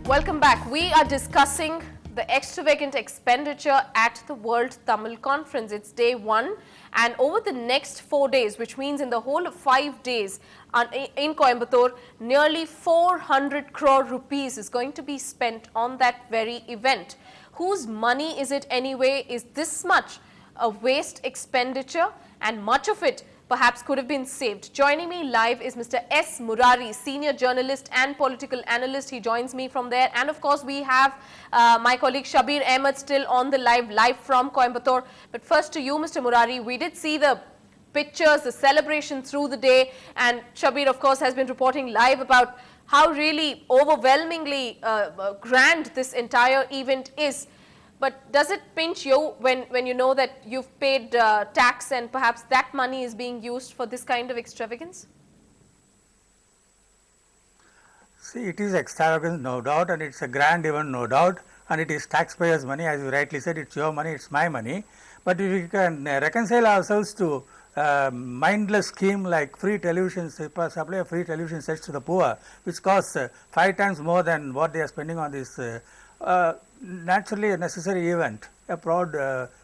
Welcome back. We are discussing the extravagant expenditure at the World Tamil Conference. It's day 1, and over the next 4 days, which means in the whole of 5 days in Coimbatore, nearly 400 crore rupees is going to be spent on that very event. Whose money is it anyway? Is this much a waste expenditure? And much of it perhaps could have been saved. Joining me live is Mr. S. Murari, senior journalist and political analyst. He joins me from there. And of course, we have my colleague Shabir Ahmed still on the live from Coimbatore. But first to you, Mr. Murari, we did see the pictures, the celebration through the day. And Shabir, of course, has been reporting live about how really overwhelmingly grand this entire event is. But does it pinch you when you know that you've paid tax and perhaps that money is being used for this kind of extravagance? See, it is extravagance, no doubt, and it's a grand event, no doubt, and it is taxpayers' money, as you rightly said. It's your money, it's my money. But if we can reconcile ourselves to mindless scheme like free television, supply of free television sets to the poor, which costs 5 times more than what they are spending on this naturally a necessary event, a proud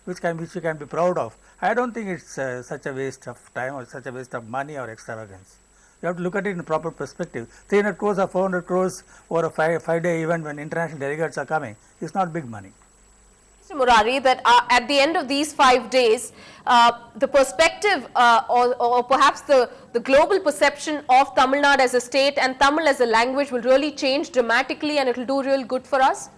which we can be proud of. I don't think it's such a waste of time or such a waste of money or extravagance. You have to look at it in proper perspective. 300 crores or 400 crores for a 5-day event when international delegates are coming is not big money. Mr. Murari, that at the end of these 5 days, the perspective or perhaps the global perception of Tamil Nadu as a state and Tamil as a language will really change dramatically, and it will do real good for us?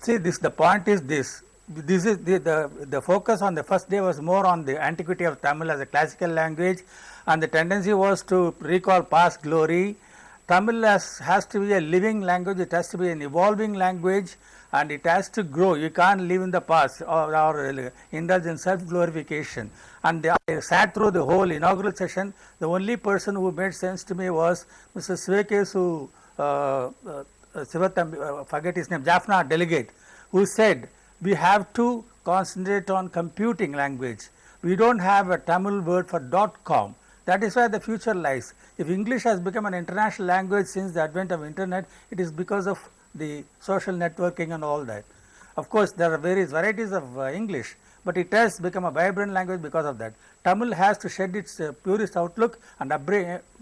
See, the point is this. This is the focus on the first day was more on the antiquity of Tamil as a classical language, and the tendency was to recall past glory. Tamil has to be a living language, it has to be an evolving language, and it has to grow. You can't live in the past or indulge in self-glorification. And I sat through the whole inaugural session. The only person who made sense to me was Mr. Svekesu, forget his name, Jaffna delegate, who said, we have to concentrate on computing language. We don't have a Tamil word for .com. That is where the future lies. If English has become an international language since the advent of internet, it is because of the social networking and all that. Of course, there are various varieties of English, but it has become a vibrant language because of that. Tamil has to shed its purist outlook and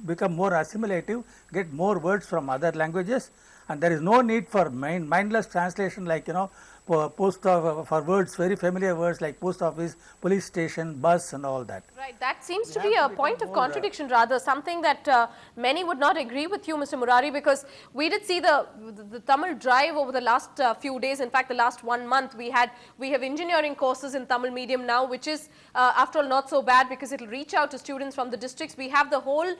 become more assimilative, get more words from other languages, and there is no need for mindless translation like, for words, very familiar words like post office, police station, bus and all that. Right, that seems to be a point of contradiction rather, something that many would not agree with you, Mr. Murari, because we did see the Tamil drive over the last few days. In fact, the last 1 month we have engineering courses in Tamil medium now, which is after all not so bad because it will reach out to students from the districts. We have the whole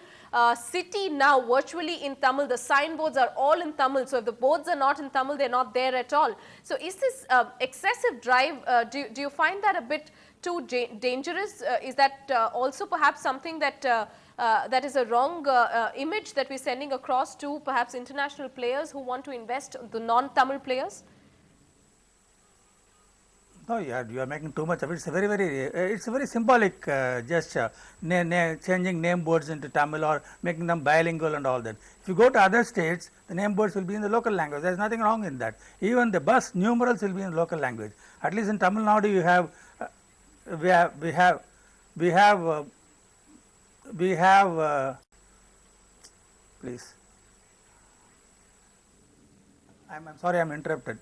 city now virtually in Tamil. The signboards are all in Tamil. So if the boards are not in Tamil, they're not there at all. So is this excessive drive, do you find that a bit too dangerous? Is that also perhaps something that that is a wrong image that we're sending across to perhaps international players who want to invest, the non-Tamil players? No, you are making too much of it. It's a very symbolic gesture, changing name boards into Tamil or making them bilingual and all that. If you go to other states, the name boards will be in the local language. There is nothing wrong in that. Even the bus numerals will be in local language. At least in Tamil Nadu, you have please. I'm sorry, I'm interrupted.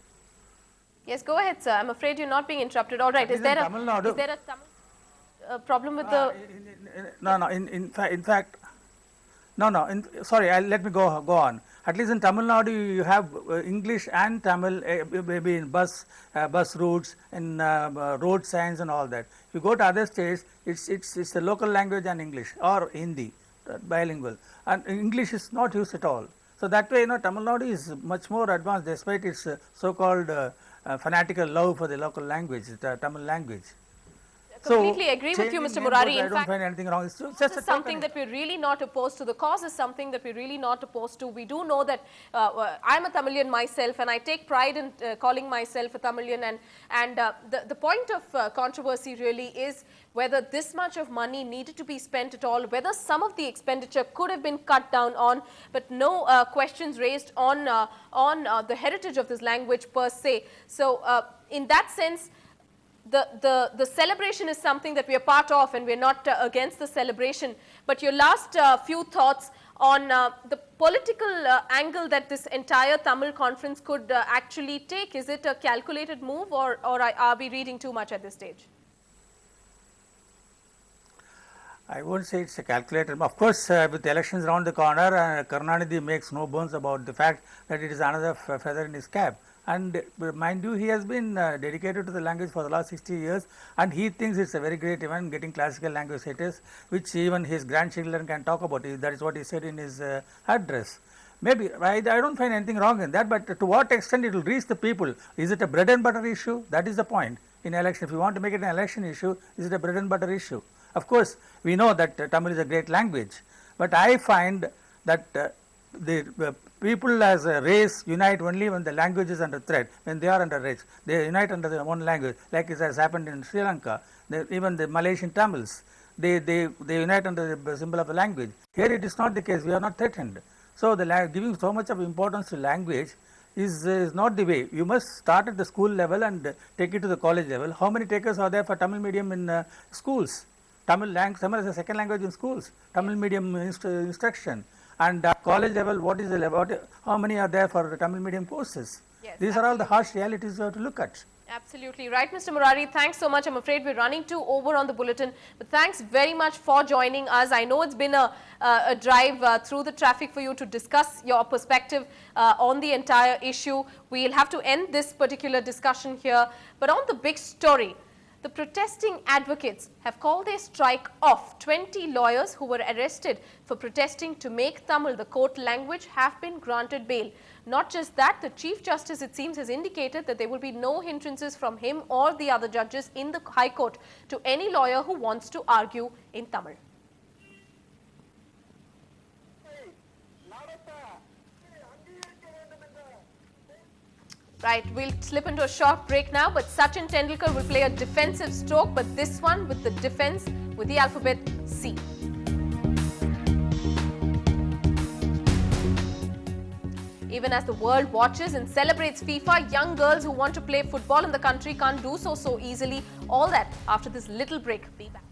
Yes, go ahead, sir. I'm afraid you're not being interrupted. All right. Is there a Tamil problem with the? No. In fact, sorry. Let me go on. At least in Tamil Nadu, you have English and Tamil, maybe in bus routes, in road signs and all that. If you go to other states, it's the local language and English or Hindi, bilingual, and English is not used at all. So that way, Tamil Nadu is much more advanced despite its so-called fanatical love for the local language, the Tamil language. Completely agree with you, Mr. Murari. I don't find anything wrong. It's just something that we're really not opposed to. The cause is something that we're really not opposed to. We do know that I'm a Tamilian myself, and I take pride in calling myself a Tamilian. And the point of controversy really is whether this much of money needed to be spent at all, whether some of the expenditure could have been cut down on, but no questions raised on the heritage of this language per se. So in that sense, the celebration is something that we are part of, and we're not against the celebration. But your last few thoughts on the political angle that this entire Tamil conference could actually take. Is it a calculated move, or are we reading too much at this stage? I won't say it's a calculated move. Of course, with the elections around the corner, Karunanidhi makes no bones about the fact that it is another feather in his cap. And mind you, he has been dedicated to the language for the last 60 years, and he thinks it's a very great event, getting classical language status, which even his grandchildren can talk about. That is what he said in his address. Maybe, I don't find anything wrong in that, but to what extent it will reach the people? Is it a bread and butter issue? That is the point in election. If you want to make it an election issue, is it a bread and butter issue? Of course, we know that Tamil is a great language, but I find that the people as a race unite only when the language is under threat, when they are under risk. They unite under their own language, like it has happened in Sri Lanka. Even the Malaysian Tamils, they unite under the symbol of the language. Here it is not the case. We are not threatened. So giving so much of importance to language is not the way. You must start at the school level and take it to the college level. How many takers are there for Tamil medium in schools? Tamil as a second language in schools, Tamil medium instruction. And at college level, what is the level? How many are there for the Tamil medium courses? Yes, these are all the harsh realities you have to look at. Absolutely right, Mr. Murari. Thanks so much. I'm afraid we're running over on the bulletin, but thanks very much for joining us. I know it's been a drive through the traffic for you to discuss your perspective on the entire issue. We'll have to end this particular discussion here, but on the big story, the protesting advocates have called their strike off. 20 lawyers who were arrested for protesting to make Tamil the court language have been granted bail. Not just that, the Chief Justice, it seems, has indicated that there will be no hindrances from him or the other judges in the High Court to any lawyer who wants to argue in Tamil. Right, we'll slip into a short break now, but Sachin Tendulkar will play a defensive stroke, but this one with the defense with the alphabet C. Even as the world watches and celebrates FIFA, young girls who want to play football in the country can't do so easily. All that after this little break. Be back.